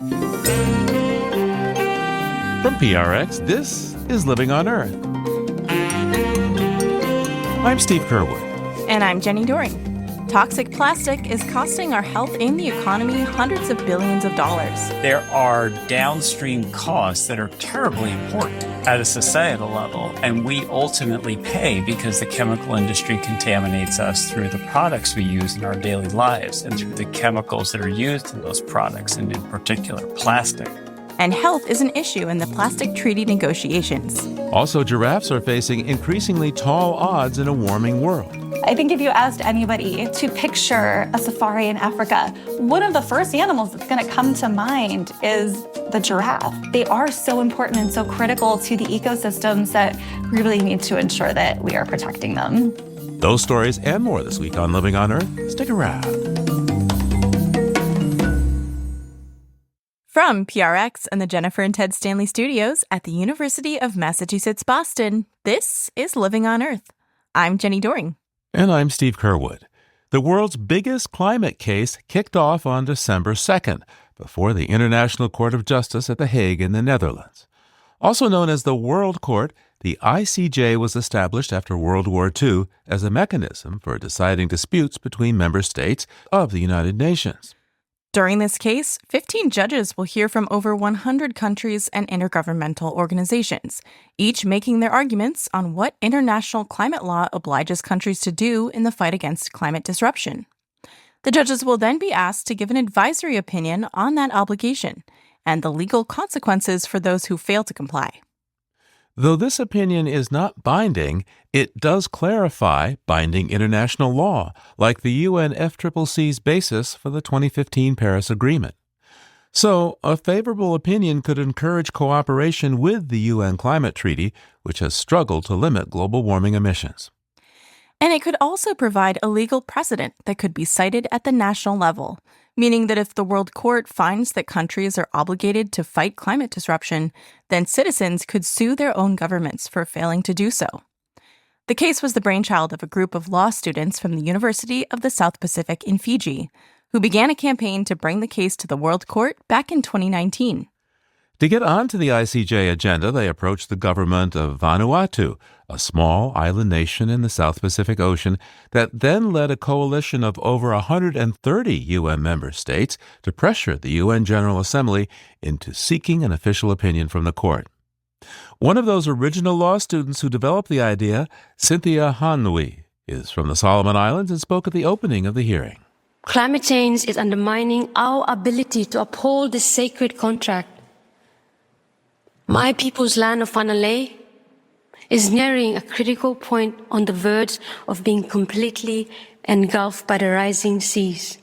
From PRX, this is Living on Earth. I'm Steve Curwood. And I'm Jenny Doring. Toxic plastic is costing our health and the economy hundreds of billions of dollars. There are downstream costs that are terribly important at a societal level, and we ultimately pay because the chemical industry contaminates us through the products we use in our daily lives and through the chemicals that are used in those products, and in particular, plastic. And health is an issue in the plastic treaty negotiations. Also, giraffes are facing increasingly tall odds in a warming world. I think if you asked anybody to picture a safari in Africa, one of the first animals that's going to come to mind is the giraffe. They are so important and so critical to the ecosystems that we really need to ensure that we are protecting them. Those stories and more this week on Living on Earth. Stick around. From PRX and the Jennifer and Ted Stanley Studios at the University of Massachusetts, Boston, this is Living on Earth. I'm Jenny Doring. And I'm Steve Curwood. The world's biggest climate case kicked off on December 2nd before the International Court of Justice at The Hague in the Netherlands. Also known as the World Court, the ICJ was established after World War II as a mechanism for deciding disputes between member states of the United Nations. During this case, 15 judges will hear from over 100 countries and intergovernmental organizations, each making their arguments on what international climate law obliges countries to do in the fight against climate disruption. The judges will then be asked to give an advisory opinion on that obligation and the legal consequences for those who fail to comply. Though this opinion is not binding, it does clarify binding international law, like the UNFCCC's basis for the 2015 Paris Agreement. So, a favorable opinion could encourage cooperation with the UN Climate Treaty, which has struggled to limit global warming emissions. And it could also provide a legal precedent that could be cited at the national level, meaning that if the World Court finds that countries are obligated to fight climate disruption, then citizens could sue their own governments for failing to do so. The case was the brainchild of a group of law students from the University of the South Pacific in Fiji, who began a campaign to bring the case to the World Court back in 2019. To get onto the ICJ agenda, they approached the government of Vanuatu, a small island nation in the South Pacific Ocean that then led a coalition of over 130 UN member states to pressure the UN General Assembly into seeking an official opinion from the court. One of those original law students who developed the idea, Cynthia Hanui, is from the Solomon Islands and spoke at the opening of the hearing. Climate change is undermining our ability to uphold this sacred contract. My people's land of Fanalei is nearing a critical point on the verge of being completely engulfed by the rising seas.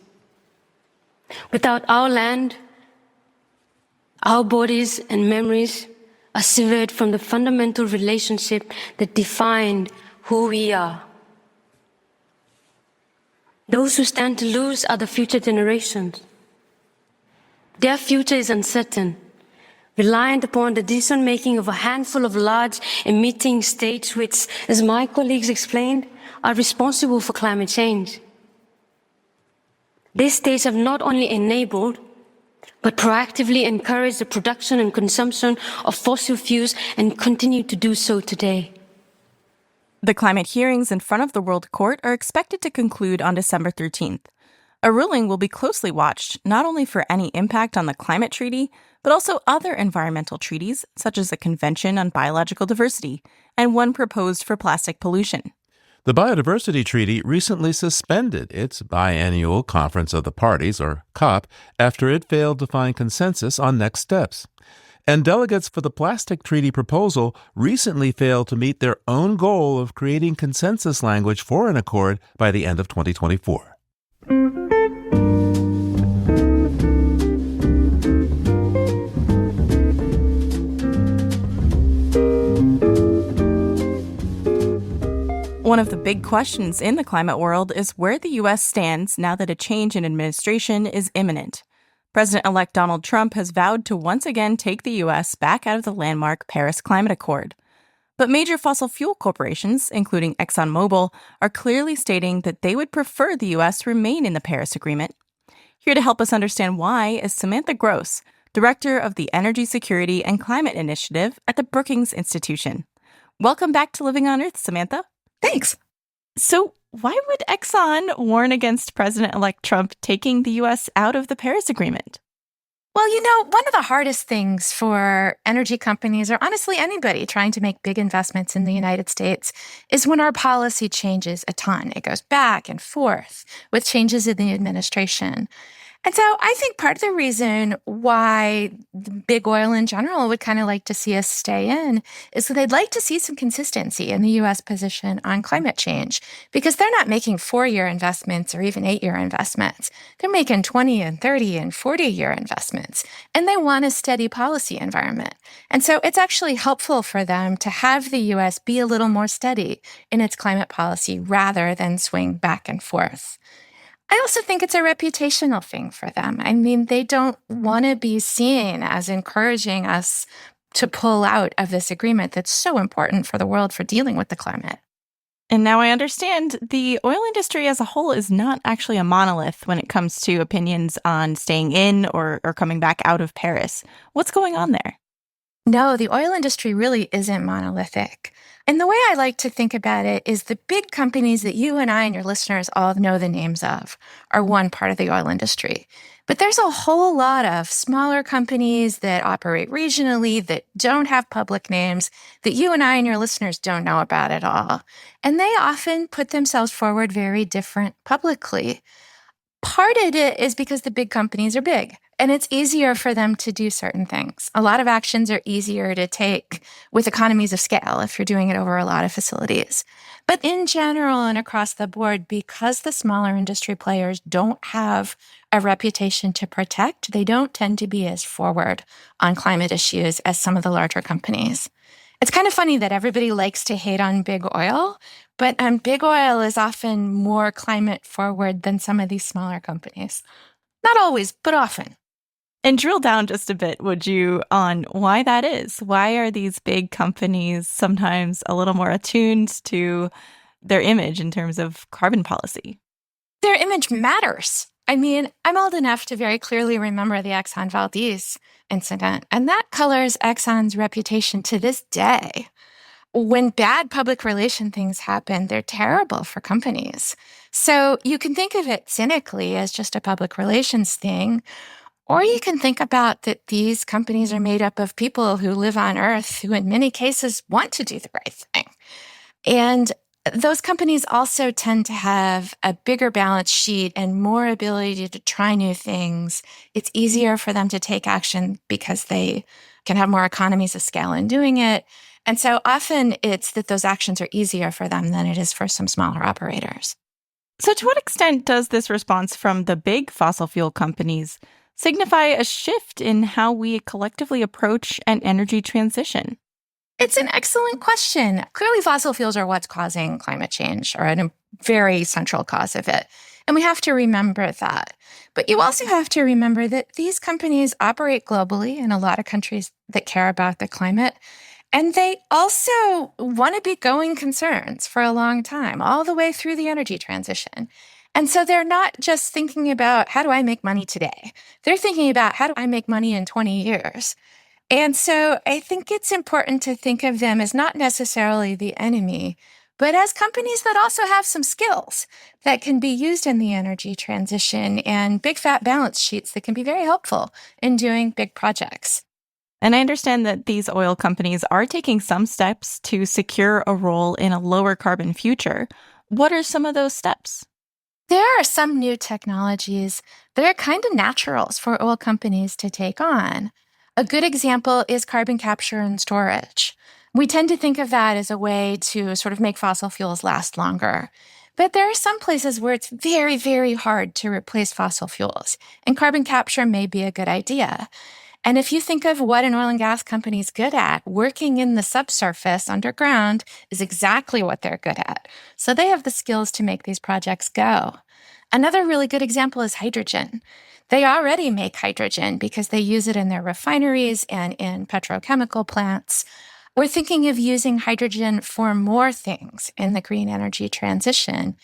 Without our land, our bodies and memories are severed from the fundamental relationship that defined who we are. Those who stand to lose are the future generations. Their future is uncertain, reliant upon the decision-making of a handful of large emitting states which, as my colleagues explained, are responsible for climate change. These states have not only enabled, but proactively encouraged the production and consumption of fossil fuels and continue to do so today. The climate hearings in front of the World Court are expected to conclude on December 13th. A ruling will be closely watched, not only for any impact on the climate treaty, but also other environmental treaties, such as the Convention on Biological Diversity and one proposed for plastic pollution. The Biodiversity Treaty recently suspended its biannual Conference of the Parties, or COP, after it failed to find consensus on next steps. And delegates for the Plastic Treaty proposal recently failed to meet their own goal of creating consensus language for an accord by the end of 2024. One of the big questions in the climate world is where the U.S. stands now that a change in administration is imminent. President-elect Donald Trump has vowed to once again take the U.S. back out of the landmark Paris Climate Accord. But major fossil fuel corporations, including ExxonMobil, are clearly stating that they would prefer the U.S. remain in the Paris Agreement. Here to help us understand why is Samantha Gross, Director of the Energy Security and Climate Initiative at the Brookings Institution. Welcome back to Living on Earth, Samantha. Thanks. So, why would Exxon warn against President-elect Trump taking the U.S. out of the Paris Agreement? Well, one of the hardest things for energy companies, or honestly anybody trying to make big investments in the United States, is when our policy changes a ton. It goes back and forth with changes in the administration. And so I think part of the reason why the big oil in general would kind of like to see us stay in is that they'd like to see some consistency in the U.S. position on climate change, because they're not making 4-year investments or even 8-year investments. They're making 20 and 30 and 40-year investments, and they want a steady policy environment. And so it's actually helpful for them to have the U.S. be a little more steady in its climate policy rather than swing back and forth. I also think it's a reputational thing for them. I mean, they don't want to be seen as encouraging us to pull out of this agreement that's so important for the world for dealing with the climate. And now I understand the oil industry as a whole is not actually a monolith when it comes to opinions on staying in or coming back out of Paris. What's going on there? No, the oil industry really isn't monolithic. And the way I like to think about it is the big companies that you and I and your listeners all know the names of are one part of the oil industry. But there's a whole lot of smaller companies that operate regionally that don't have public names that you and I and your listeners don't know about at all. And they often put themselves forward very different publicly. Part of it is because the big companies are big, and it's easier for them to do certain things. A lot of actions are easier to take with economies of scale if you're doing it over a lot of facilities. But in general and across the board, because the smaller industry players don't have a reputation to protect, they don't tend to be as forward on climate issues as some of the larger companies. It's kind of funny that everybody likes to hate on big oil, but big oil is often more climate forward than some of these smaller companies. Not always, but often. And drill down just a bit, would you, on why that is? Why are these big companies sometimes a little more attuned to their image in terms of carbon policy? Their image matters. I mean, I'm old enough to very clearly remember the Exxon Valdez incident, and that colors Exxon's reputation to this day. When bad public relation things happen, they're terrible for companies. So you can think of it cynically as just a public relations thing, or you can think about that these companies are made up of people who live on Earth who in many cases want to do the right thing. And those companies also tend to have a bigger balance sheet and more ability to try new things. It's easier for them to take action because they can have more economies of scale in doing it. And so often it's that those actions are easier for them than it is for some smaller operators. So to what extent does this response from the big fossil fuel companies signify a shift in how we collectively approach an energy transition? It's an excellent question. Clearly, fossil fuels are what's causing climate change, or a very central cause of it. And we have to remember that. But you also have to remember that these companies operate globally in a lot of countries that care about the climate. And they also want to be going concerns for a long time, all the way through the energy transition. And so they're not just thinking about, how do I make money today? They're thinking about, how do I make money in 20 years? And so I think it's important to think of them as not necessarily the enemy, but as companies that also have some skills that can be used in the energy transition and big fat balance sheets that can be very helpful in doing big projects. And I understand that these oil companies are taking some steps to secure a role in a lower carbon future. What are some of those steps? There are some new technologies that are kind of naturals for oil companies to take on. A good example is carbon capture and storage. We tend to think of that as a way to sort of make fossil fuels last longer. But there are some places where it's very, very hard to replace fossil fuels, and carbon capture may be a good idea. And if you think of what an oil and gas company is good at, working in the subsurface underground is exactly what they're good at. So they have the skills to make these projects go. Another really good example is hydrogen. They already make hydrogen because they use it in their refineries and in petrochemical plants. We're thinking of using hydrogen for more things in the green energy transition.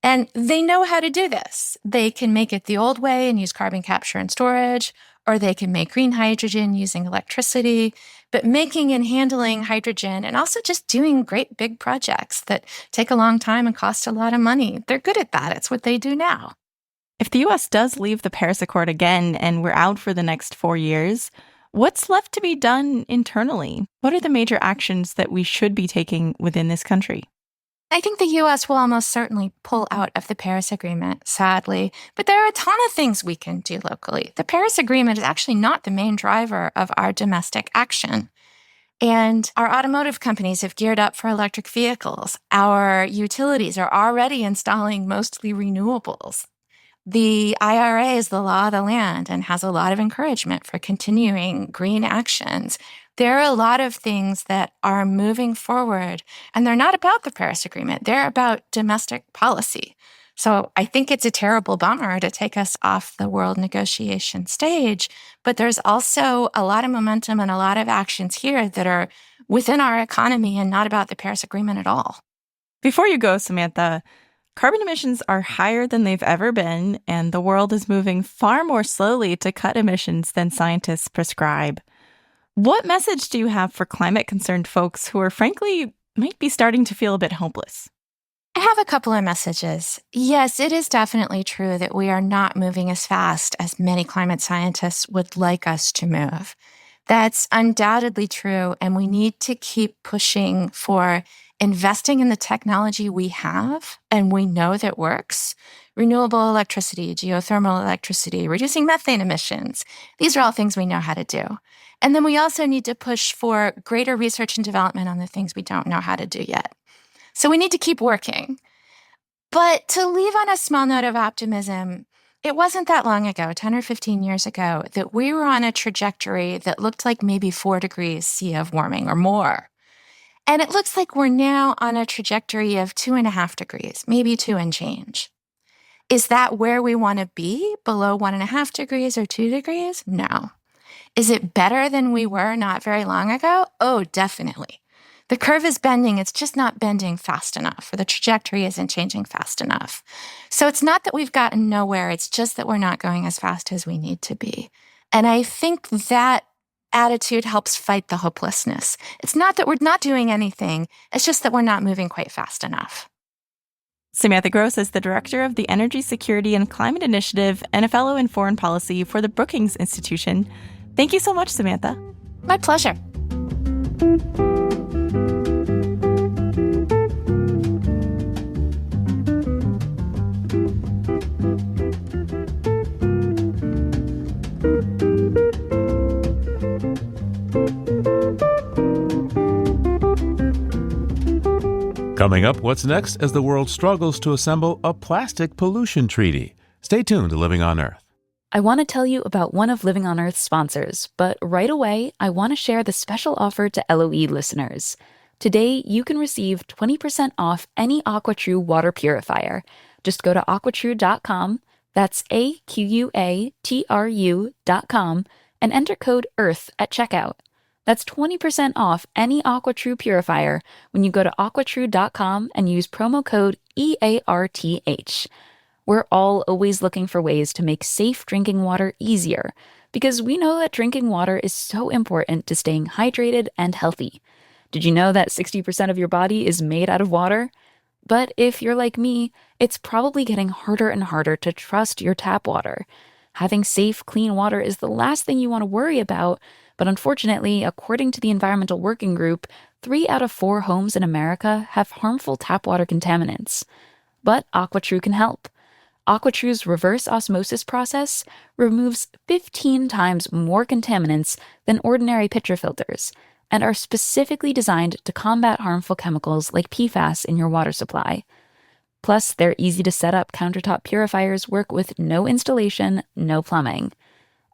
And they know how to do this. They can make it the old way and use carbon capture and storage, or they can make green hydrogen using electricity. But making and handling hydrogen and also just doing great big projects that take a long time and cost a lot of money, they're good at that. It's what they do now. If the U.S. does leave the Paris Accord again and we're out for the next 4 years, what's left to be done internally? What are the major actions that we should be taking within this country? I think the U.S. will almost certainly pull out of the Paris Agreement, sadly, but there are a ton of things we can do locally. The Paris Agreement is actually not the main driver of our domestic action. And our automotive companies have geared up for electric vehicles. Our utilities are already installing mostly renewables. The IRA is the law of the land and has a lot of encouragement for continuing green actions. There are a lot of things that are moving forward, and they're not about the Paris Agreement. They're about domestic policy. So I think it's a terrible bummer to take us off the world negotiation stage, but there's also a lot of momentum and a lot of actions here that are within our economy and not about the Paris Agreement at all. Before you go, Samantha, carbon emissions are higher than they've ever been, and the world is moving far more slowly to cut emissions than scientists prescribe. What message do you have for climate-concerned folks who are, frankly, might be starting to feel a bit hopeless? I have a couple of messages. Yes, it is definitely true that we are not moving as fast as many climate scientists would like us to move. That's undoubtedly true, and we need to keep pushing for investing in the technology we have and we know that works. Renewable electricity, geothermal electricity, reducing methane emissions. These are all things we know how to do. And then we also need to push for greater research and development on the things we don't know how to do yet. So we need to keep working. But to leave on a small note of optimism, it wasn't that long ago, 10 or 15 years ago, that we were on a trajectory that looked like maybe 4 degrees C of warming or more. And it looks like we're now on a trajectory of 2.5 degrees, maybe 2 and change. Is that where we want to be, below 1.5 degrees or 2 degrees? No. Is it better than we were not very long ago? Oh, definitely. The curve is bending. It's just not bending fast enough, or the trajectory isn't changing fast enough. So it's not that we've gotten nowhere. It's just that we're not going as fast as we need to be. And I think that attitude helps fight the hopelessness. It's not that we're not doing anything. It's just that we're not moving quite fast enough. Samantha Gross is the director of the Energy Security and Climate Initiative and a fellow in foreign policy for the Brookings Institution. Thank you so much, Samantha. My pleasure. Coming up, what's next as the world struggles to assemble a plastic pollution treaty? Stay tuned to Living on Earth. I want to tell you about one of Living on Earth's sponsors, but right away, I want to share the special offer to LOE listeners. Today, you can receive 20% off any AquaTrue water purifier. Just go to aquatrue.com, that's AQUATRU.com, and enter code EARTH at checkout. That's 20% off any AquaTrue purifier when you go to aquatrue.com and use promo code EARTH. We're all always looking for ways to make safe drinking water easier, because we know that drinking water is so important to staying hydrated and healthy. Did you know that 60% of your body is made out of water? But if you're like me, it's probably getting harder and harder to trust your tap water. Having safe, clean water is the last thing you want to worry about, but unfortunately, according to the Environmental Working Group, 3 out of 4 homes in America have harmful tap water contaminants. But AquaTrue can help. AquaTrue's reverse osmosis process removes 15 times more contaminants than ordinary pitcher filters, and are specifically designed to combat harmful chemicals like PFAS in your water supply. Plus, their easy-to-set-up countertop purifiers work with no installation, no plumbing.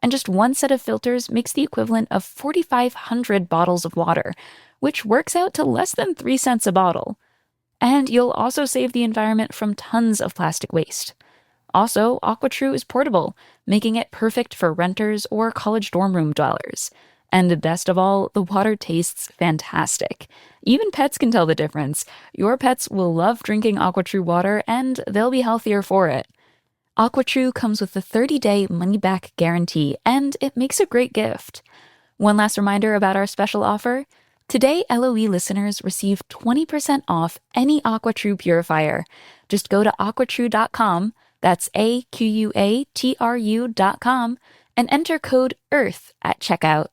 And just one set of filters makes the equivalent of 4,500 bottles of water, which works out to less than 3 cents a bottle. And you'll also save the environment from tons of plastic waste. Also, AquaTrue is portable, making it perfect for renters or college dorm room dwellers. And best of all, the water tastes fantastic. Even pets can tell the difference. Your pets will love drinking AquaTrue water, and they'll be healthier for it. AquaTrue comes with a 30-day money-back guarantee, and it makes a great gift. One last reminder about our special offer. Today, LOE listeners receive 20% off any AquaTrue purifier. Just go to aquatrue.com, that's AQUATRU.com, and enter code EARTH at checkout.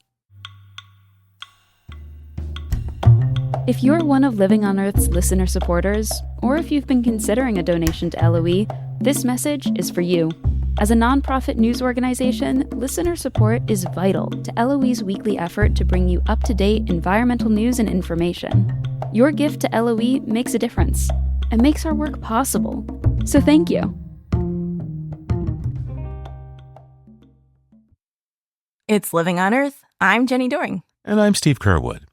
If you're one of Living on Earth's listener supporters, or if you've been considering a donation to LOE, this message is for you. As a nonprofit news organization, listener support is vital to LOE's weekly effort to bring you up-to-date environmental news and information. Your gift to LOE makes a difference and makes our work possible. So thank you. It's Living on Earth. I'm Jenny Doring. And I'm Steve Kerwood.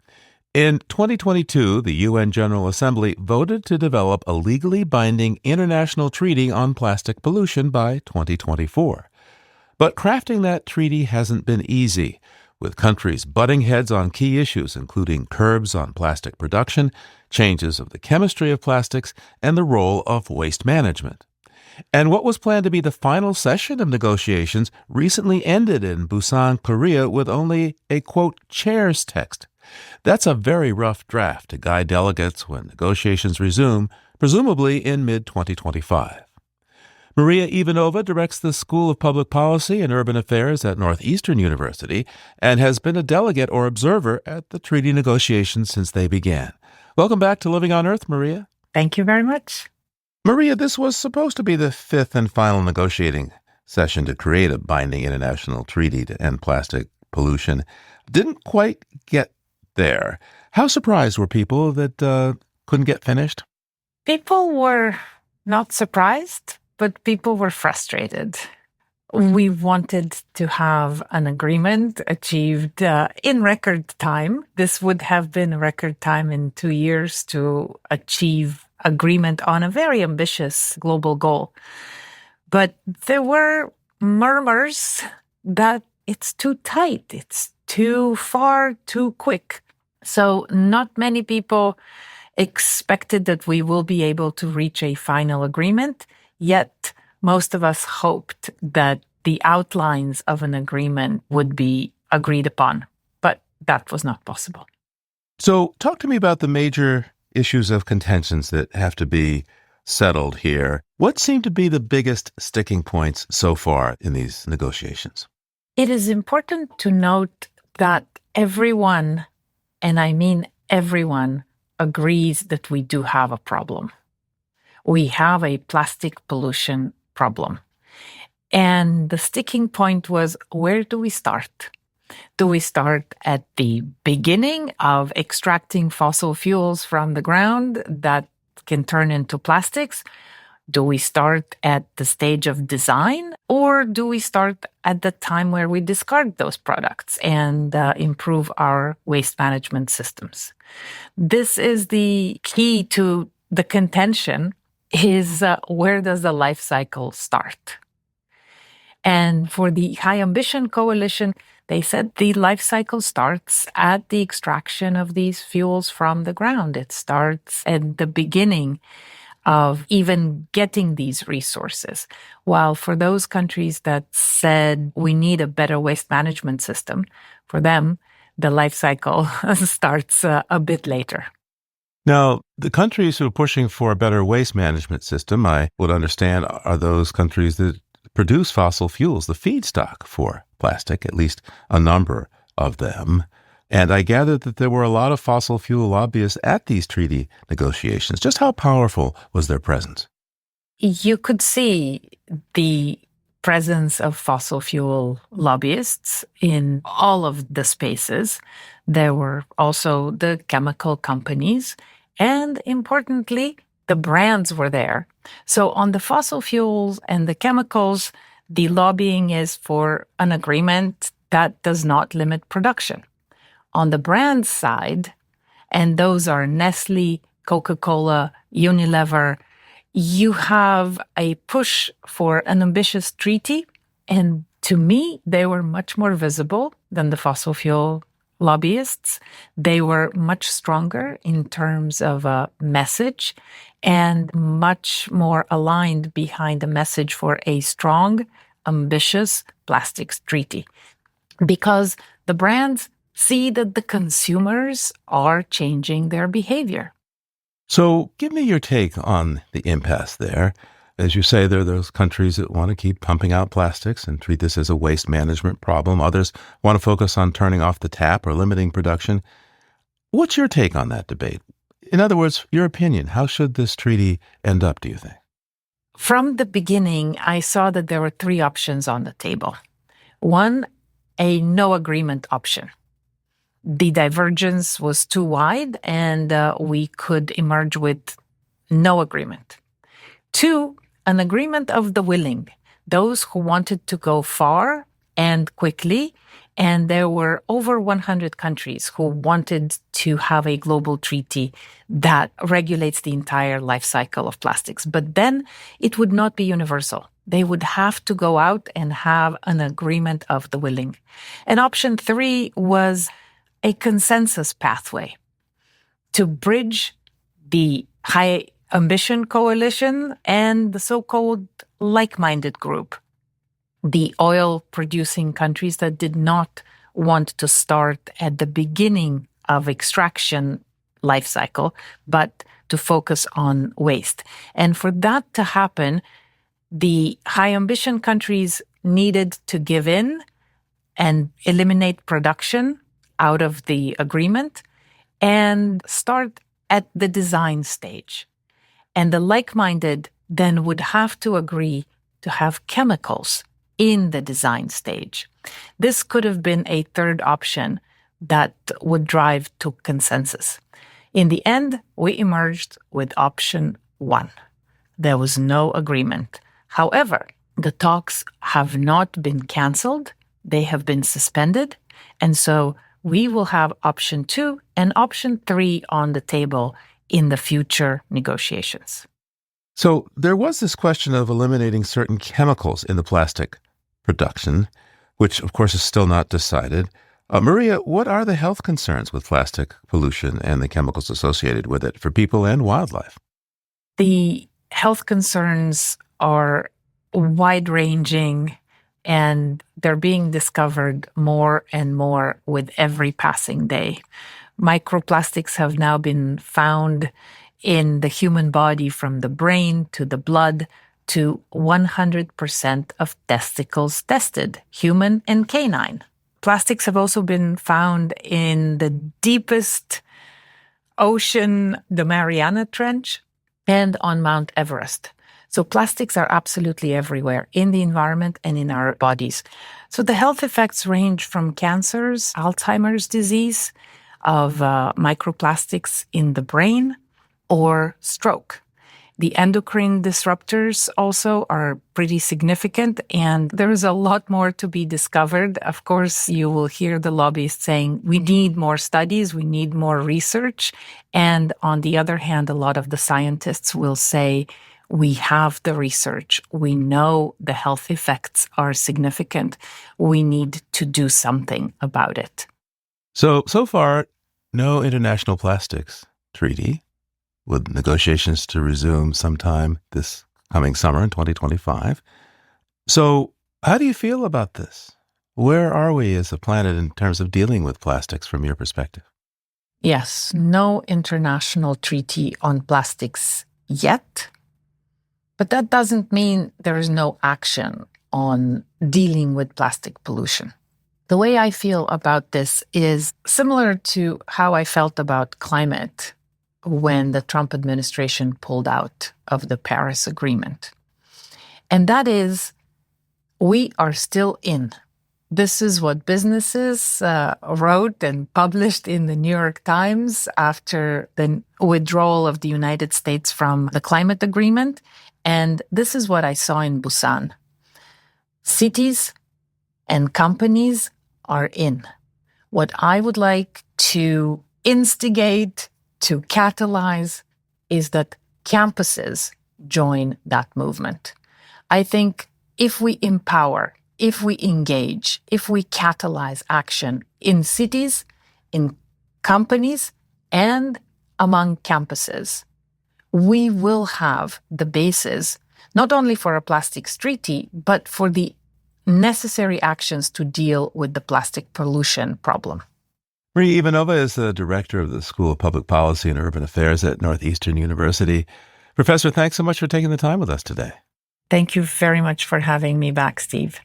In 2022, the UN General Assembly voted to develop a legally binding international treaty on plastic pollution by 2024. But crafting that treaty hasn't been easy, with countries butting heads on key issues including curbs on plastic production, changes of the chemistry of plastics, and the role of waste management. And what was planned to be the final session of negotiations recently ended in Busan, Korea, with only a, quote, chair's text. That's a very rough draft to guide delegates when negotiations resume, presumably in mid-2025. Maria Ivanova directs the School of Public Policy and Urban Affairs at Northeastern University and has been a delegate or observer at the treaty negotiations since they began. Welcome back to Living on Earth, Maria. Thank you very much. Maria, this was supposed to be the fifth and final negotiating session to create a binding international treaty to end plastic pollution. Didn't quite get there. How surprised were people that couldn't get finished? People were not surprised, but people were frustrated. We wanted to have an agreement achieved in record time. This would have been a record time in 2 years to achieve agreement on a very ambitious global goal. But there were murmurs that it's too tight, it's too far, too quick. So not many people expected that we will be able to reach a final agreement, yet most of us hoped that the outlines of an agreement would be agreed upon, but that was not possible. So talk to me about the major issues of contentions that have to be settled here. What seem to be the biggest sticking points so far in these negotiations? It is important to note that everyone, and I mean everyone, agrees that we do have a problem. We have a plastic pollution problem. And the sticking point was, where do we start? Do we start at the beginning of extracting fossil fuels from the ground that can turn into plastics? Do we start at the stage of design, or do we start at the time where we discard those products and improve our waste management systems? This is the key to the contention, is where does the life cycle start? And for the High Ambition Coalition, they said the life cycle starts at the extraction of these fuels from the ground. It starts at the beginning of even getting these resources. While for those countries that said we need a better waste management system, for them, the life cycle starts a bit later. Now, the countries who are pushing for a better waste management system, I would understand, are those countries that produce fossil fuels, the feedstock for plastic, at least a number of them. And I gathered that there were a lot of fossil fuel lobbyists at these treaty negotiations. Just how powerful was their presence? You could see the presence of fossil fuel lobbyists in all of the spaces. There were also the chemical companies, and importantly, the brands were there. So on the fossil fuels and the chemicals, the lobbying is for an agreement that does not limit production. On the brand side, and those are Nestle, Coca-Cola, Unilever, you have a push for an ambitious treaty. And to me, they were much more visible than the fossil fuel lobbyists. They were much stronger in terms of a message and much more aligned behind the message for a strong, ambitious plastics treaty. Because the brands see that the consumers are changing their behavior. So give me your take on the impasse there. As you say, there are those countries that want to keep pumping out plastics and treat this as a waste management problem. Others want to focus on turning off the tap or limiting production. What's your take on that debate? In other words, your opinion, how should this treaty end up, do you think? From the beginning, I saw that there were three options on the table. One, a no agreement option. The divergence was too wide and we could emerge with no agreement. Two, an agreement of the willing, those who wanted to go far and quickly. And there were over 100 countries who wanted to have a global treaty that regulates the entire life cycle of plastics. But then it would not be universal. They would have to go out and have an agreement of the willing. And option three was a consensus pathway to bridge the high ambition coalition and the so-called like-minded group, the oil-producing countries that did not want to start at the beginning of extraction life cycle, but to focus on waste. And for that to happen, the high-ambition countries needed to give in and eliminate production out of the agreement and start at the design stage. And the like-minded then would have to agree to have chemicals in the design stage. This could have been a third option that would drive to consensus. In the end, we emerged with option one. There was no agreement. However, the talks have not been canceled. They have been suspended. And so we will have option two and option three on the table in the future negotiations. So there was this question of eliminating certain chemicals in the plastic production, which of course is still not decided. Maria, what are the health concerns with plastic pollution and the chemicals associated with it for people and wildlife? The health concerns are wide-ranging, and they're being discovered more and more with every passing day. Microplastics have now been found in the human body from the brain to the blood to 100% of testicles tested, human and canine. Plastics have also been found in the deepest ocean, the Mariana Trench, and on Mount Everest. So plastics are absolutely everywhere in the environment and in our bodies. So the health effects range from cancers, Alzheimer's disease, of microplastics in the brain, or stroke. The endocrine disruptors also are pretty significant, and there is a lot more to be discovered. Of course, you will hear the lobbyists saying, we need more studies, we need more research. And on the other hand, a lot of the scientists will say, we have the research. We know the health effects are significant. We need to do something about it. So far, no international plastics treaty, with negotiations to resume sometime this coming summer in 2025. So how do you feel about this? Where are we as a planet in terms of dealing with plastics from your perspective? Yes, no international treaty on plastics yet. But that doesn't mean there is no action on dealing with plastic pollution. The way I feel about this is similar to how I felt about climate when the Trump administration pulled out of the Paris Agreement. And that is, we are still in. This is what businesses wrote and published in the New York Times after the withdrawal of the United States from the climate agreement. And this is what I saw in Busan. Cities and companies are in. What I would like to instigate, to catalyze, is that campuses join that movement. I think if we empower, if we engage, if we catalyze action in cities, in companies and among campuses, we will have the basis not only for a plastics treaty, but for the necessary actions to deal with the plastic pollution problem. Maria Ivanova is the director of the School of Public Policy and Urban Affairs at Northeastern University. Professor, thanks so much for taking the time with us today. Thank you very much for having me back, Steve.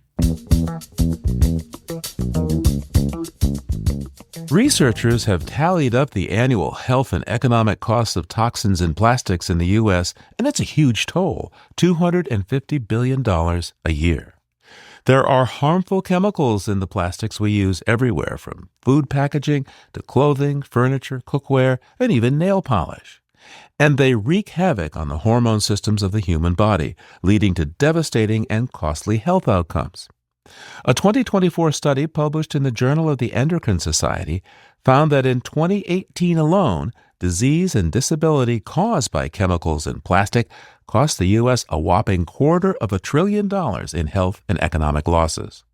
Researchers have tallied up the annual health and economic costs of toxins in plastics in the U.S., and it's a huge toll, $250 billion a year. There are harmful chemicals in the plastics we use everywhere, from food packaging to clothing, furniture, cookware, and even nail polish. And they wreak havoc on the hormone systems of the human body, leading to devastating and costly health outcomes. A 2024 study published in the Journal of the Endocrine Society found that in 2018 alone, disease and disability caused by chemicals in plastic cost the U.S. a whopping $250 billion in health and economic losses.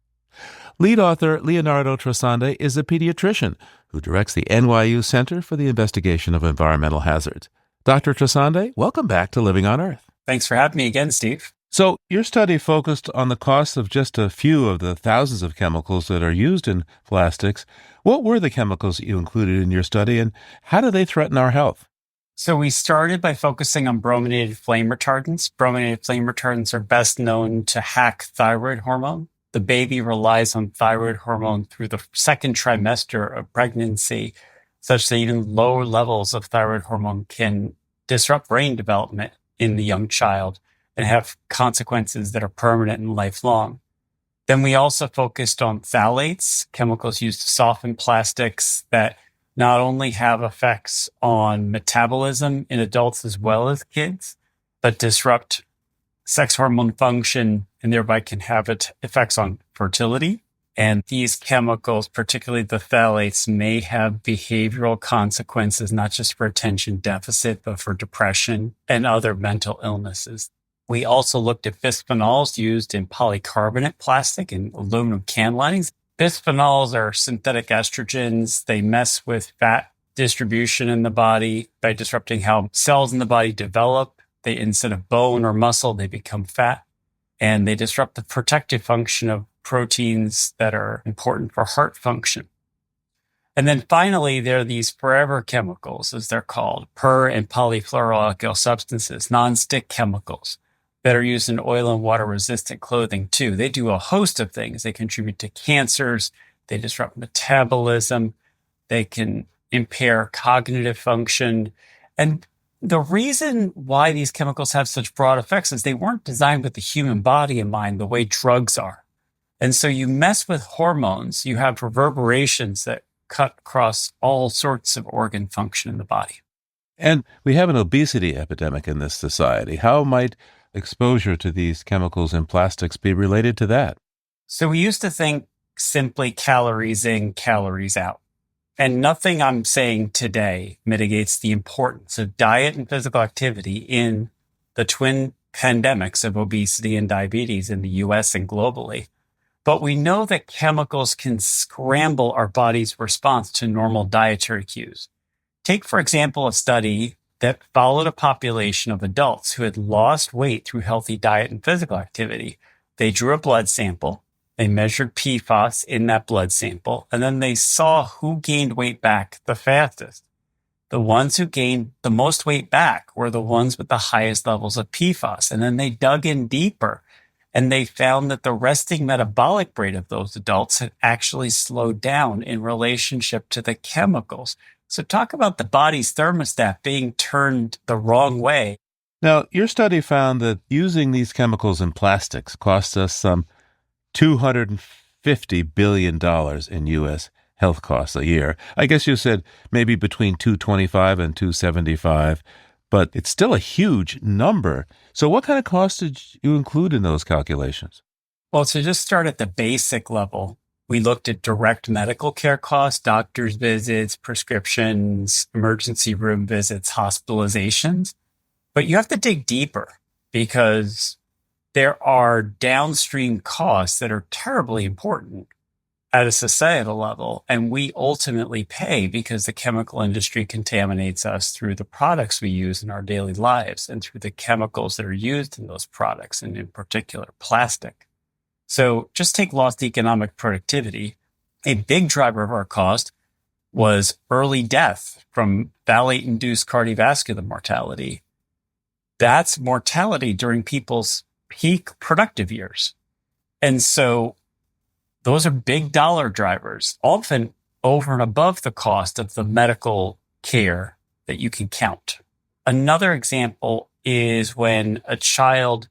Lead author Leonardo Trasande is a pediatrician who directs the NYU Center for the Investigation of Environmental Hazards. Dr. Trasande, welcome back to Living on Earth. Thanks for having me again, Steve. So your study focused on the cost of just a few of the thousands of chemicals that are used in plastics. What were the chemicals that you included in your study, and how do they threaten our health? So we started by focusing on brominated flame retardants. Brominated flame retardants are best known to hack thyroid hormone. The baby relies on thyroid hormone through the second trimester of pregnancy, such that even lower levels of thyroid hormone can disrupt brain development in the young child and have consequences that are permanent and lifelong. Then we also focused on phthalates, chemicals used to soften plastics that not only have effects on metabolism in adults as well as kids, but disrupt sex hormone function and thereby can have effects on fertility. And these chemicals, particularly the phthalates, may have behavioral consequences, not just for attention deficit, but for depression and other mental illnesses. We also looked at bisphenols used in polycarbonate plastic and aluminum can linings. Bisphenols are synthetic estrogens. They mess with fat distribution in the body by disrupting how cells in the body develop. They, instead of bone or muscle, they become fat. And they disrupt the protective function of proteins that are important for heart function. And then finally, there are these forever chemicals, as they're called, per and polyfluoroalkyl substances, non-stick chemicals that are used in oil and water resistant clothing too. They do a host of things. They contribute to cancers. They disrupt metabolism. They can impair cognitive function. And the reason why these chemicals have such broad effects is they weren't designed with the human body in mind the way drugs are. And so you mess with hormones, you have reverberations that cut across all sorts of organ function in the body. And we have an obesity epidemic in this society. How might exposure to these chemicals in plastics be related to that? So we used to think simply calories in, calories out. And nothing I'm saying today mitigates the importance of diet and physical activity in the twin pandemics of obesity and diabetes in the US and globally. But we know that chemicals can scramble our body's response to normal dietary cues. Take, for example, a study that followed a population of adults who had lost weight through healthy diet and physical activity. They drew a blood sample. They measured PFAS in that blood sample, and then they saw who gained weight back the fastest. The ones who gained the most weight back were the ones with the highest levels of PFAS. And then they dug in deeper, and they found that the resting metabolic rate of those adults had actually slowed down in relationship to the chemicals. So talk about the body's thermostat being turned the wrong way. Now, your study found that using these chemicals in plastics cost us some $250 billion in U.S. health costs a year. I guess you said maybe between 225 and 275, but it's still a huge number. So what kind of costs did you include in those calculations? Well, to just start at the basic level, we looked at direct medical care costs, doctor's visits, prescriptions, emergency room visits, hospitalizations. But you have to dig deeper because there are downstream costs that are terribly important at a societal level, and we ultimately pay because the chemical industry contaminates us through the products we use in our daily lives and through the chemicals that are used in those products, and in particular, plastic. So just take lost economic productivity. A big driver of our cost was early death from phthalate-induced cardiovascular mortality. That's mortality during people's peak productive years. And so those are big dollar drivers, often over and above the cost of the medical care that you can count. Another example is when a child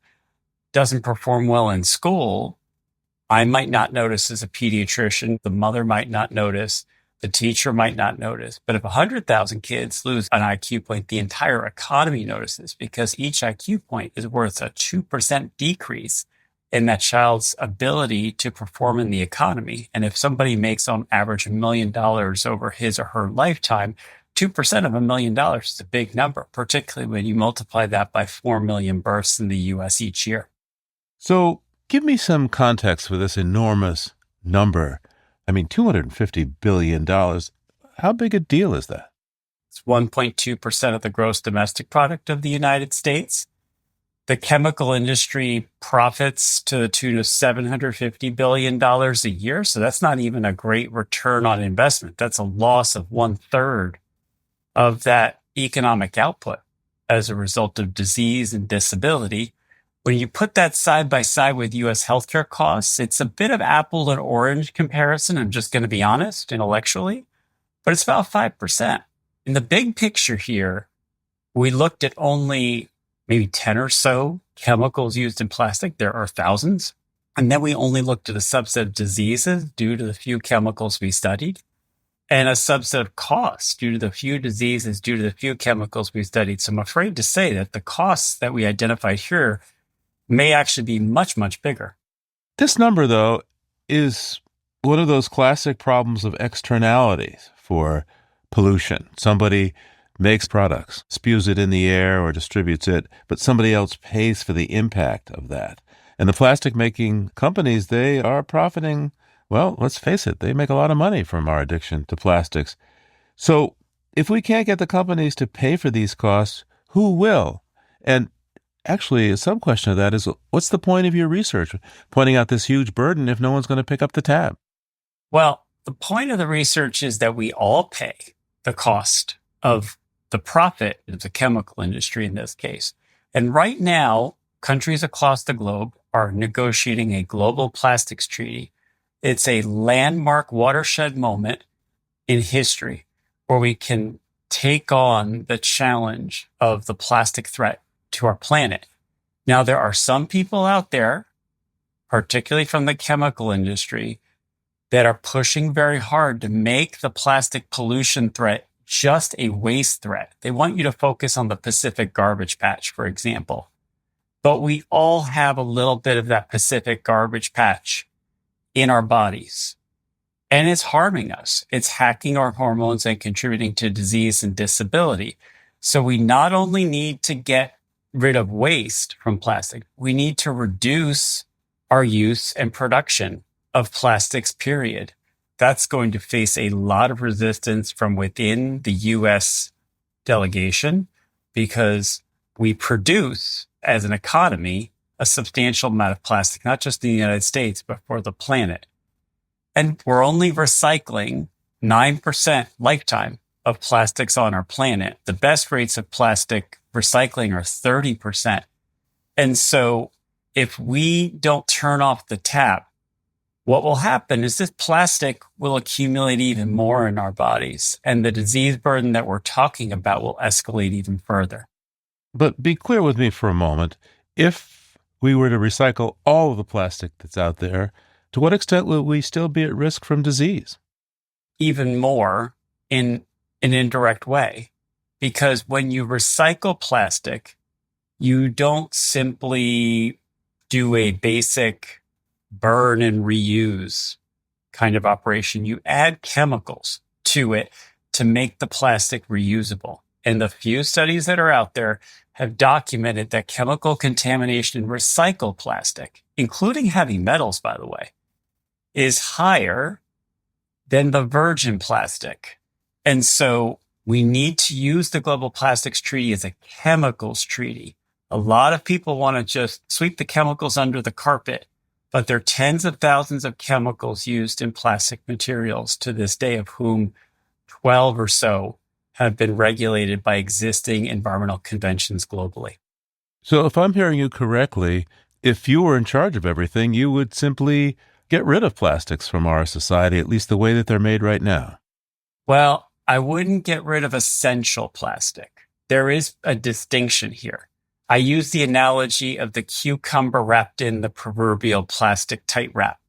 doesn't perform well in school. I might not notice as a pediatrician, the mother might not notice, the teacher might not notice. But if 100,000 kids lose an IQ point, the entire economy notices, because each IQ point is worth a 2% decrease in that child's ability to perform in the economy. And if somebody makes on average $1 million over his or her lifetime, 2% of $1 million is a big number, particularly when you multiply that by 4 million births in the US each year. So give me some context for this enormous number. I mean, $250 billion. How big a deal is that? It's 1.2% of the gross domestic product of the United States. The chemical industry profits to the tune of $750 billion a year. So that's not even a great return on investment. That's a loss of 1/3 of that economic output as a result of disease and disability. When you put that side by side with U.S. healthcare costs, it's a bit of apple and orange comparison. I'm just going to be honest intellectually, but it's about 5%. In the big picture here, we looked at only maybe 10 or so chemicals used in plastic. There are thousands. And then we only looked at a subset of diseases due to the few chemicals we studied, and a subset of costs due to the few diseases, due to the few chemicals we studied. So I'm afraid to say that the costs that we identified here may actually be much, much bigger. This number, though, is one of those classic problems of externalities for pollution. Somebody makes products, spews it in the air or distributes it, but somebody else pays for the impact of that. And the plastic-making companies, they are profiting. Well, let's face it, they make a lot of money from our addiction to plastics. So if we can't get the companies to pay for these costs, who will? And actually, some question of that is, what's the point of your research, pointing out this huge burden if no one's going to pick up the tab? Well, the point of the research is that we all pay the cost of the profit of the chemical industry in this case. And right now, countries across the globe are negotiating a global plastics treaty. It's a landmark watershed moment in history where we can take on the challenge of the plastic threat to our planet. Now, there are some people out there, particularly from the chemical industry, that are pushing very hard to make the plastic pollution threat just a waste threat. They want you to focus on the Pacific garbage patch, for example. But we all have a little bit of that Pacific garbage patch in our bodies. And it's harming us. It's hacking our hormones and contributing to disease and disability. So we not only need to get rid of waste from plastic, we need to reduce our use and production of plastics, period. That's going to face a lot of resistance from within the U.S. delegation because we produce, as an economy, a substantial amount of plastic, not just in the United States, but for the planet. And we're only recycling 9% lifetime of plastics on our planet. The best rates of plastic recycling are 30%. And so if we don't turn off the tap, what will happen is this plastic will accumulate even more in our bodies, and the disease burden that we're talking about will escalate even further. But be clear with me for a moment. If we were to recycle all of the plastic that's out there, to what extent will we still be at risk from disease? Even more in an indirect way, because when you recycle plastic, you don't simply do a basic burn and reuse kind of operation. You add chemicals to it to make the plastic reusable. And the few studies that are out there have documented that chemical contamination in recycled plastic, including heavy metals, by the way, is higher than the virgin plastic. And so we need to use the Global Plastics Treaty as a chemicals treaty. A lot of people want to just sweep the chemicals under the carpet, but there are tens of thousands of chemicals used in plastic materials to this day, of whom 12 or so have been regulated by existing environmental conventions globally. So if I'm hearing you correctly, if you were in charge of everything, you would simply get rid of plastics from our society, at least the way that they're made right now. Well, I wouldn't get rid of essential plastic. There is a distinction here. I use the analogy of the cucumber wrapped in the proverbial plastic tight wrap.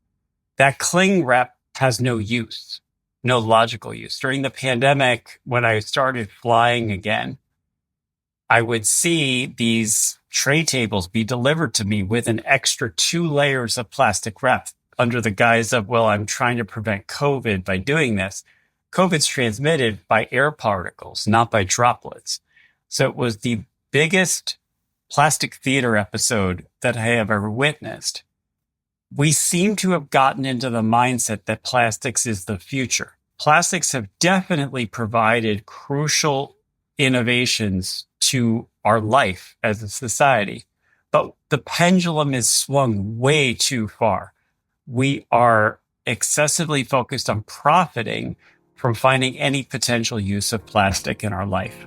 That cling wrap has no use, no logical use. During the pandemic, when I started flying again, I would see these tray tables be delivered to me with an extra 2 layers of plastic wrap under the guise of, well, I'm trying to prevent COVID by doing this. COVID's transmitted by air particles, not by droplets. So it was the biggest plastic theater episode that I have ever witnessed. We seem to have gotten into the mindset that plastics is the future. Plastics have definitely provided crucial innovations to our life as a society, but the pendulum is swung way too far. We are excessively focused on profiting from finding any potential use of plastic in our life.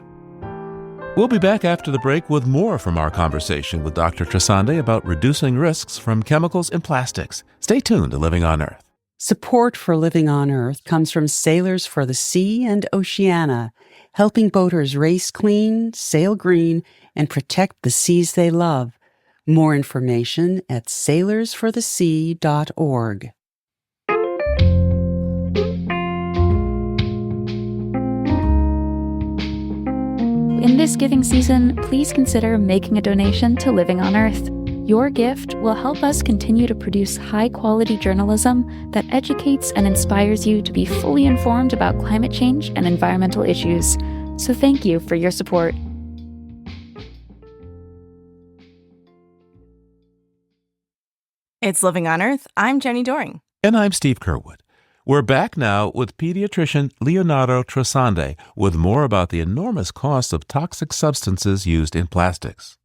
We'll be back after the break with more from our conversation with Dr. Trasande about reducing risks from chemicals in plastics. Stay tuned to Living on Earth. Support for Living on Earth comes from Sailors for the Sea and Oceana, helping boaters race clean, sail green, and protect the seas they love. More information at sailorsforthesea.org. In this giving season, please consider making a donation to Living on Earth. Your gift will help us continue to produce high-quality journalism that educates and inspires you to be fully informed about climate change and environmental issues. So thank you for your support. It's Living on Earth. I'm Jenny Doring. And I'm Steve Curwood. We're back now with pediatrician Leonardo Trasande with more about the enormous cost of toxic substances used in plastics.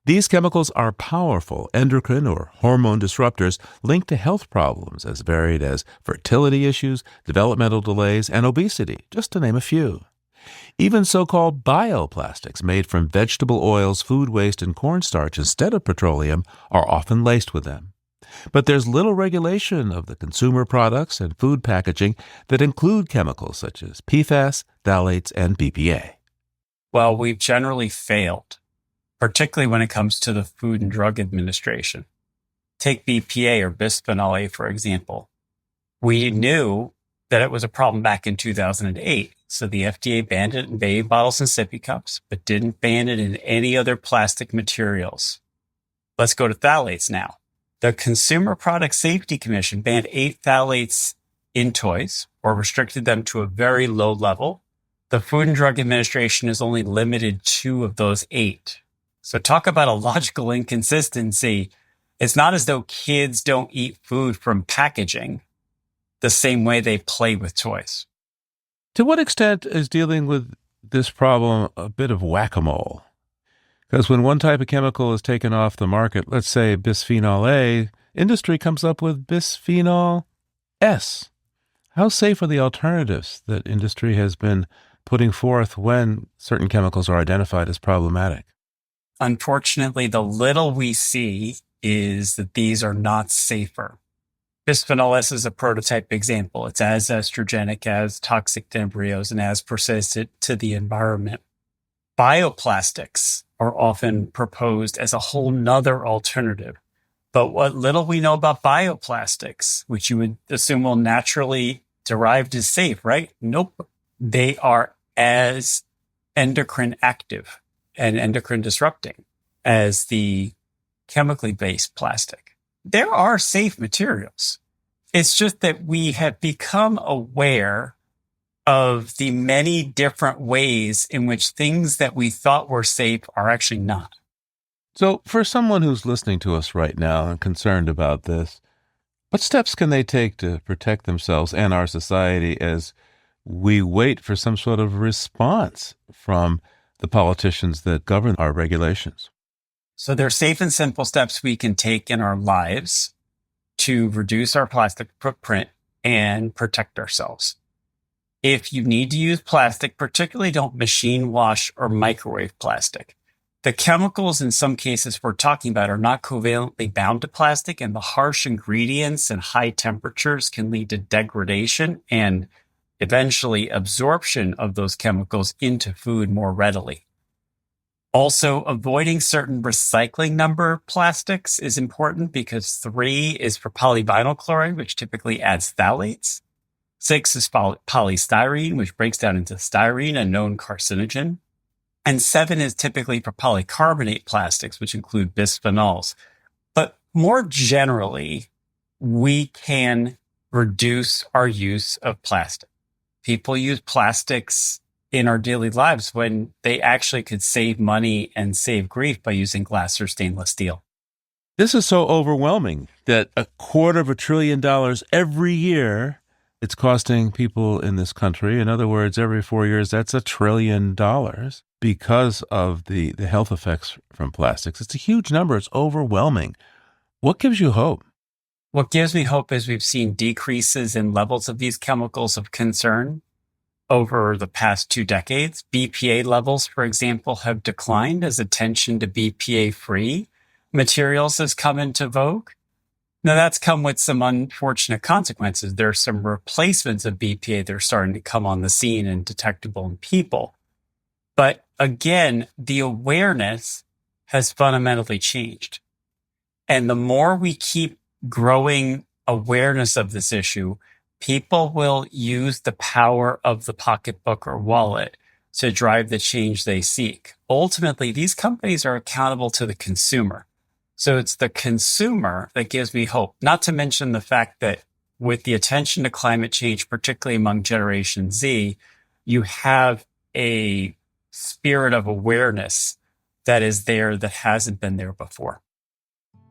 These chemicals are powerful endocrine or hormone disruptors linked to health problems as varied as fertility issues, developmental delays, and obesity, just to name a few. Even so-called bioplastics made from vegetable oils, food waste, and cornstarch instead of petroleum are often laced with them. But there's little regulation of the consumer products and food packaging that include chemicals such as PFAS, phthalates, and BPA. Well, we've generally failed, particularly when it comes to the Food and Drug Administration. Take BPA or bisphenol A, for example. We knew that it was a problem back in 2008, so the FDA banned it in baby bottles and sippy cups, but didn't ban it in any other plastic materials. Let's go to phthalates now. The Consumer Product Safety Commission banned 8 phthalates in toys or restricted them to a very low level. The Food and Drug Administration has only limited 2 of those 8. So talk about a logical inconsistency. It's not as though kids don't eat food from packaging the same way they play with toys. To what extent is dealing with this problem a bit of whack-a-mole? Because when one type of chemical is taken off the market, let's say bisphenol A, industry comes up with bisphenol S. How safe are the alternatives that industry has been putting forth when certain chemicals are identified as problematic? Unfortunately, the little we see is that these are not safer. Bisphenol S is a prototype example. It's as estrogenic, as toxic to embryos, and as persistent to the environment. Bioplastics are often proposed as a whole nother alternative. But what little we know about bioplastics, which you would assume will naturally derived as safe, right? Nope. They are as endocrine active and endocrine disrupting as the chemically based plastic. There are safe materials. It's just that we have become aware of the many different ways in which things that we thought were safe are actually not. So for someone who's listening to us right now and concerned about this, What steps can they take to protect themselves and our society as we wait for some sort of response from the politicians that govern our regulations? So there are safe and simple steps we can take in our lives to reduce our plastic footprint and protect ourselves. If you need to use plastic, particularly don't machine wash or microwave plastic. The chemicals in some cases we're talking about are not covalently bound to plastic, and the harsh ingredients and high temperatures can lead to degradation and eventually absorption of those chemicals into food more readily. Also, avoiding certain recycling number plastics is important because 3 is for polyvinyl chloride, which typically adds phthalates. 6 is polystyrene, which breaks down into styrene, a known carcinogen. And 7 is typically for polycarbonate plastics, which include bisphenols. But more generally, we can reduce our use of plastic. People use plastics in our daily lives when they actually could save money and save grief by using glass or stainless steel. This is so overwhelming that $250 billion every year it's costing people in this country. In other words, every 4 years, that's $1 trillion because of the health effects from plastics. It's a huge number. It's overwhelming. What gives you hope? What gives me hope is we've seen decreases in levels of these chemicals of concern over the past 2 decades. BPA levels, for example, have declined as attention to BPA-free materials has come into vogue. Now, that's come with some unfortunate consequences. There are some replacements of BPA that are starting to come on the scene and detectable in people. But again, the awareness has fundamentally changed. And the more we keep growing awareness of this issue, people will use the power of the pocketbook or wallet to drive the change they seek. Ultimately, these companies are accountable to the consumer. So it's the consumer that gives me hope, not to mention the fact that with the attention to climate change, particularly among Generation Z, you have a spirit of awareness that is there that hasn't been there before.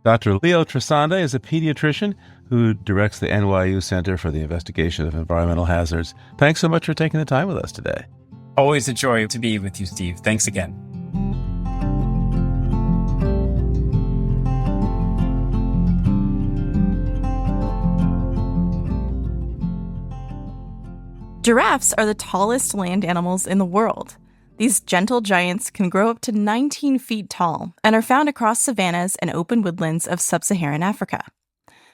Dr. Leo Tresande is a pediatrician who directs the NYU Center for the Investigation of Environmental Hazards. Thanks so much for taking the time with us today. Always a joy to be with you, Steve. Thanks again. Giraffes are the tallest land animals in the world. These gentle giants can grow up to 19 feet tall and are found across savannas and open woodlands of sub-Saharan Africa.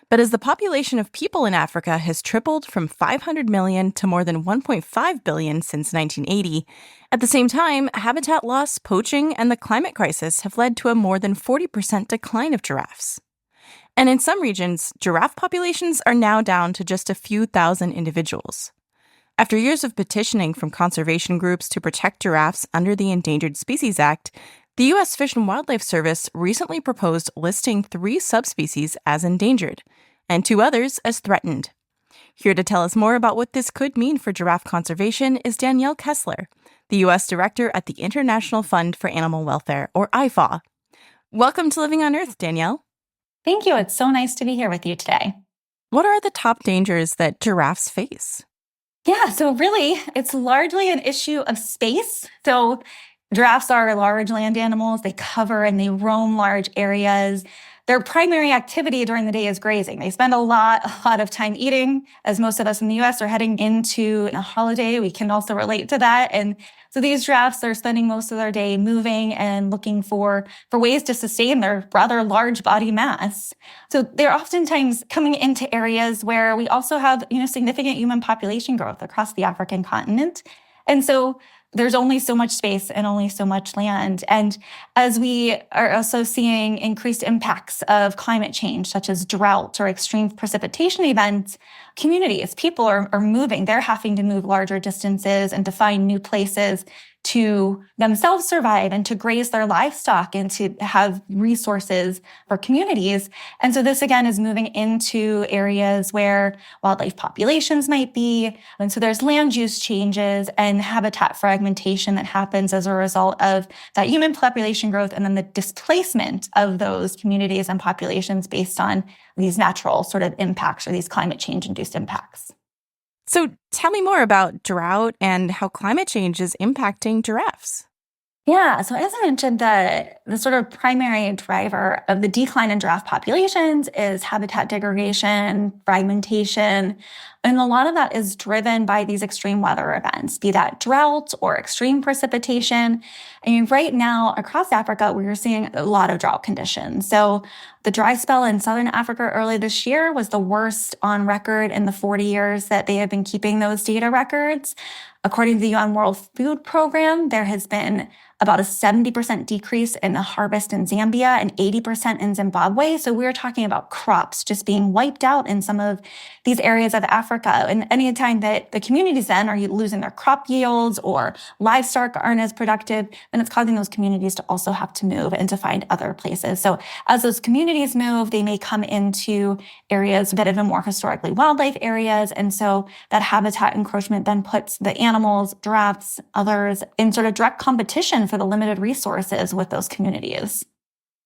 But as the population of people in Africa has tripled from 500 million to more than 1.5 billion since 1980, at the same time, habitat loss, poaching, and the climate crisis have led to a more than 40% decline of giraffes. And in some regions, giraffe populations are now down to just a few thousand individuals. After years of petitioning from conservation groups to protect giraffes under the Endangered Species Act, the U.S. Fish and Wildlife Service recently proposed listing 3 subspecies as endangered and 2 others as threatened. Here to tell us more about what this could mean for giraffe conservation is Danielle Kessler, the U.S. Director at the International Fund for Animal Welfare, or IFAW. Welcome to Living on Earth, Danielle. Thank you. It's so nice to be here with you today. What are the top dangers that giraffes face? Yeah, so really, it's largely an issue of space. So giraffes are large land animals. They cover and they roam large areas. Their primary activity during the day is grazing. They spend a lot of time eating. As most of us in the U.S. are heading into a holiday, we can also relate to that. And so these giraffes are spending most of their day moving and looking for ways to sustain their rather large body mass. So they're oftentimes coming into areas where we also have, significant human population growth across the African continent. And so there's only so much space and only so much land. And as we are also seeing increased impacts of climate change, such as drought or extreme precipitation events, communities, people are moving. They're having to move larger distances and to find new places to themselves survive and to graze their livestock and to have resources for communities. And so this, again, is moving into areas where wildlife populations might be. And so there's land use changes and habitat fragmentation fragmentation that happens as a result of that human population growth and then the displacement of those communities and populations based on these natural sort of impacts or these climate change-induced impacts. So tell me more about drought and how climate change is impacting giraffes. Yeah, so as I mentioned, the sort of primary driver of the decline in giraffe populations is habitat degradation, fragmentation, and a lot of that is driven by these extreme weather events, be that drought or extreme precipitation. I mean, right now across Africa, we're seeing a lot of drought conditions. So the dry spell in southern Africa early this year was the worst on record in the 40 years that they have been keeping those data records. According to the UN World Food Program, there has been about a 70% decrease in the harvest in Zambia and 80% in Zimbabwe. So we're talking about crops just being wiped out in some of these areas of Africa. And any time that the communities then are losing their crop yields or livestock aren't as productive, then it's causing those communities to also have to move and to find other places. So as those communities move, they may come into areas that have been more historically wildlife areas. And so that habitat encroachment then puts the animals, giraffes, others in sort of direct competition for the limited resources with those communities.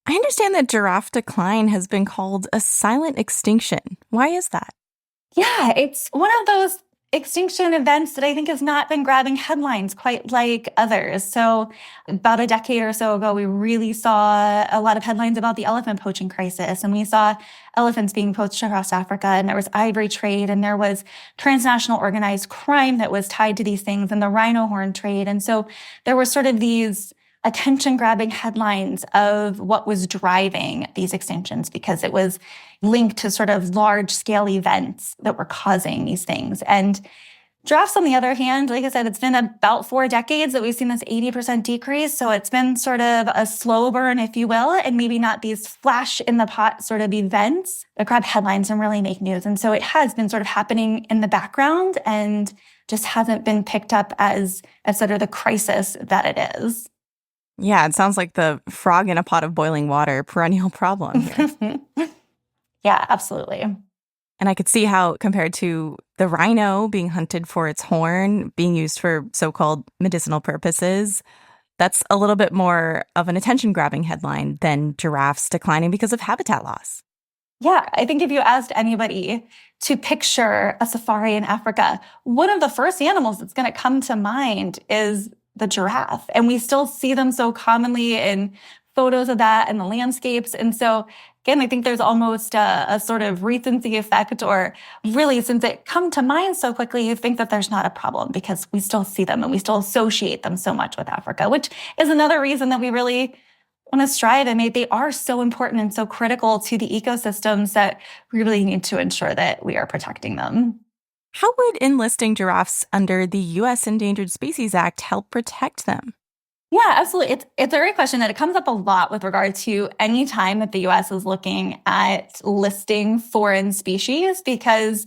I understand that giraffe decline has been called a silent extinction. Why is that? Yeah, it's one of those extinction events that I think has not been grabbing headlines quite like others. So about a decade or so ago, we really saw a lot of headlines about the elephant poaching crisis. And we saw elephants being poached across Africa, and there was ivory trade, and there was transnational organized crime that was tied to these things, and the rhino horn trade. And so there were sort of these attention-grabbing headlines of what was driving these extinctions because it was linked to sort of large-scale events that were causing these things. And giraffes, on the other hand, like I said, it's been about 4 decades that we've seen this 80% decrease. So it's been sort of a slow burn, if you will, and maybe not these flash-in-the-pot sort of events that grab headlines and really make news. And so it has been sort of happening in the background and just hasn't been picked up as sort of the crisis that it is. Yeah, it sounds like the frog in a pot of boiling water, perennial problem here. Yeah, absolutely. And I could see how, compared to the rhino being hunted for its horn, being used for so-called medicinal purposes, that's a little bit more of an attention-grabbing headline than giraffes declining because of habitat loss. Yeah, I think if you asked anybody to picture a safari in Africa, one of the first animals that's going to come to mind is the giraffe. And we still see them so commonly in photos of that and the landscapes. And so, again, I think there's almost a sort of recency effect, or really, since it come to mind so quickly, you think that there's not a problem because we still see them and we still associate them so much with Africa, which is another reason that we really want to strive and they are so important and so critical to the ecosystems that we really need to ensure that we are protecting them. How would enlisting giraffes under the U.S. Endangered Species Act help protect them? Yeah, absolutely. It's a great question that it comes up a lot with regard to any time that the U.S. is looking at listing foreign species, because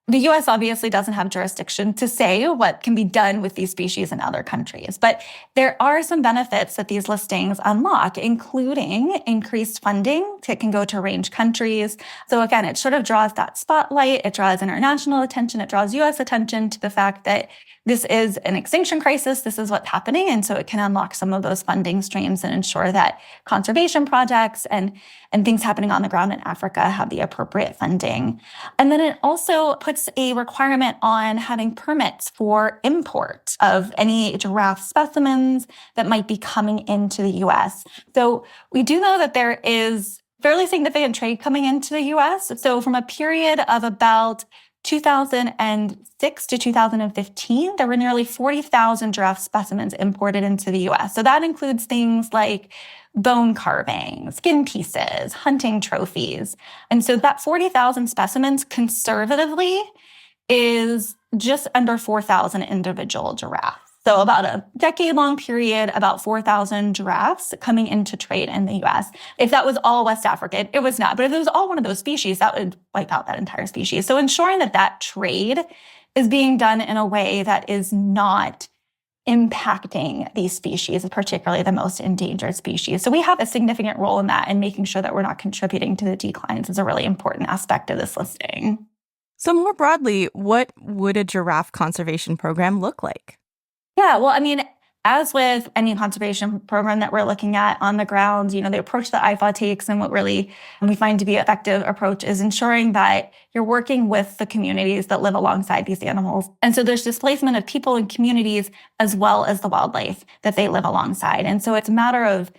the U.S. obviously doesn't have jurisdiction to say what can be done with these species in other countries. But there are some benefits that these listings unlock, including increased funding that can go to range countries. So again, it sort of draws that spotlight. It draws international attention. It draws U.S. attention to the fact that this is an extinction crisis. This is what's happening. And so it can unlock some of those funding streams and ensure that conservation projects and things happening on the ground in Africa have the appropriate funding. And then it also puts a requirement on having permits for import of any giraffe specimens that might be coming into the U.S. So we do know that there is fairly significant trade coming into the U.S. So from a period of about 2006 to 2015, there were nearly 40,000 giraffe specimens imported into the U.S. So that includes things like bone carving, skin pieces, hunting trophies. And so that 40,000 specimens conservatively is just under 4,000 individual giraffes. So about a decade-long period, about 4,000 giraffes coming into trade in the U.S. If that was all West Africa, it was not. But if it was all one of those species, that would wipe out that entire species. So ensuring that that trade is being done in a way that is not impacting these species, particularly the most endangered species. So we have a significant role in that, and making sure that we're not contributing to the declines is a really important aspect of this listing. So more broadly, what would a giraffe conservation program look like? Yeah, well, I mean, as with any conservation program that we're looking at on the ground, the approach that IFAW takes and what really we find to be an effective approach is ensuring that you're working with the communities that live alongside these animals. And so there's displacement of people and communities as well as the wildlife that they live alongside. And so it's a matter of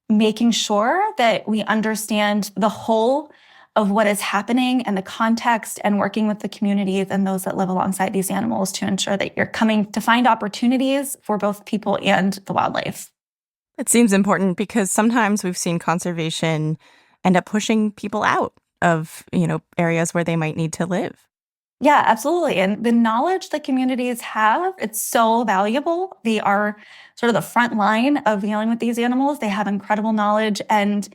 making sure that we understand the whole of what is happening and the context, and working with the communities and those that live alongside these animals to ensure that you're coming to find opportunities for both people and the wildlife. It seems important because sometimes we've seen conservation end up pushing people out of, areas where they might need to live. Yeah, absolutely. And the knowledge that communities have, it's so valuable. They are sort of the front line of dealing with these animals. They have incredible knowledge, and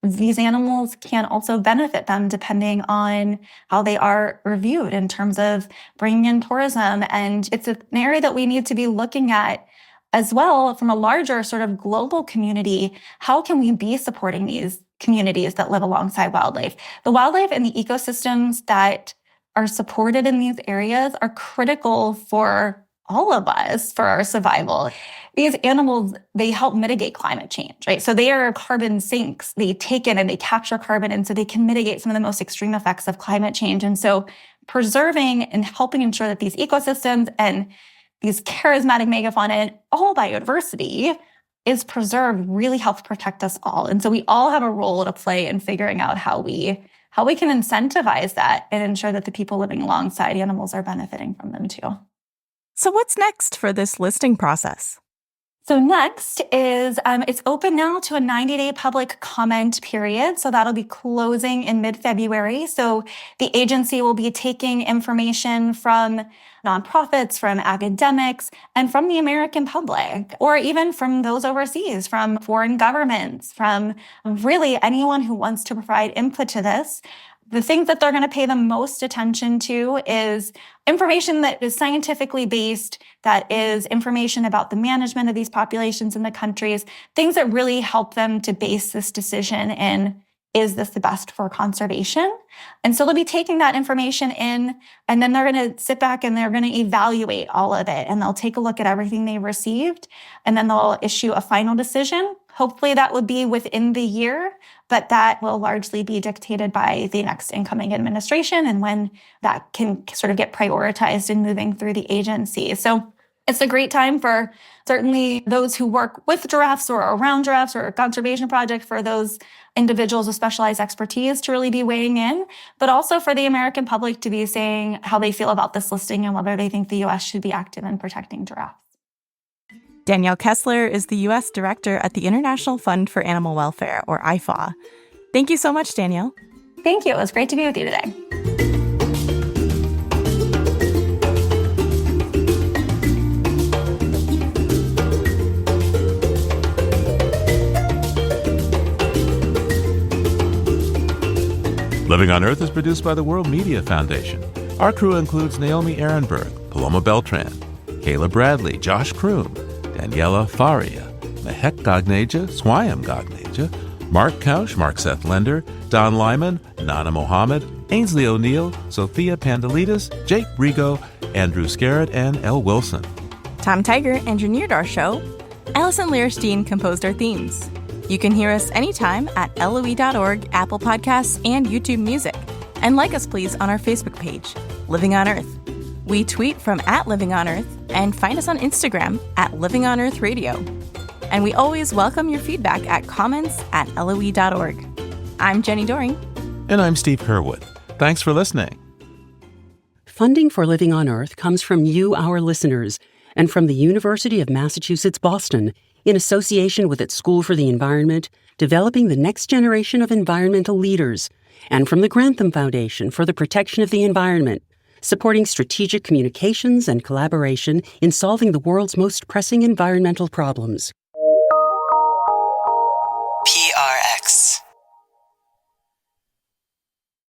these animals can also benefit them depending on how they are reviewed in terms of bringing in tourism. And it's an area that we need to be looking at as well from a larger sort of global community. How can we be supporting these communities that live alongside wildlife? The wildlife and the ecosystems that are supported in these areas are critical for all of us, for our survival. These animals, they help mitigate climate change, right? So they are carbon sinks. They take in and they capture carbon, and so they can mitigate some of the most extreme effects of climate change. And so preserving and helping ensure that these ecosystems and these charismatic megafauna and all biodiversity is preserved really helps protect us all. And so we all have a role to play in figuring out how we can incentivize that and ensure that the people living alongside animals are benefiting from them too. So what's next for this listing process? So next is, it's open now to a 90-day public comment period. So that'll be closing in mid-February. So the agency will be taking information from nonprofits, from academics, and from the American public, or even from those overseas, from foreign governments, from really anyone who wants to provide input to this. The things that they're going to pay the most attention to is information that is scientifically based, that is information about the management of these populations in the countries, things that really help them to base this decision in, is this the best for conservation? And so they'll be taking that information in, and then they're going to sit back and they're going to evaluate all of it, and they'll take a look at everything they received, and then they'll issue a final decision. Hopefully that would be within the year, but that will largely be dictated by the next incoming administration and when that can sort of get prioritized in moving through the agency. So it's a great time for certainly those who work with giraffes or around giraffes or a conservation project, for those individuals with specialized expertise to really be weighing in, but also for the American public to be saying how they feel about this listing and whether they think the U.S. should be active in protecting giraffes. Danielle Kessler is the U.S. Director at the International Fund for Animal Welfare, or IFAW. Thank you so much, Danielle. Thank you. It was great to be with you today. Living on Earth is produced by the World Media Foundation. Our crew includes Naomi Ehrenberg, Paloma Beltran, Kayla Bradley, Josh Kroom, Daniela Faria, Mehek Gagneja, Swayam Gagneja, Mark Kausch, Mark Seth Lender, Don Lyman, Nana Mohammed, Ainsley O'Neill, Sophia Pandelides, Jake Rigo, Andrew Scarrett, and Elle Wilson. Tom Tiger engineered our show. Allison Learstein composed our themes. You can hear us anytime at LOE.org, Apple Podcasts, and YouTube Music. And like us, please, on our Facebook page, Living on Earth. We tweet from @LivingOnEarth and find us on Instagram @LivingOnEarthRadio. And we always welcome your feedback at comments@LOE.org. I'm Jenny Doring. And I'm Steve Herwood. Thanks for listening. Funding for Living on Earth comes from you, our listeners, and from the University of Massachusetts, Boston, in association with its School for the Environment, developing the next generation of environmental leaders, and from the Grantham Foundation for the Protection of the Environment, supporting strategic communications and collaboration in solving the world's most pressing environmental problems. PRX.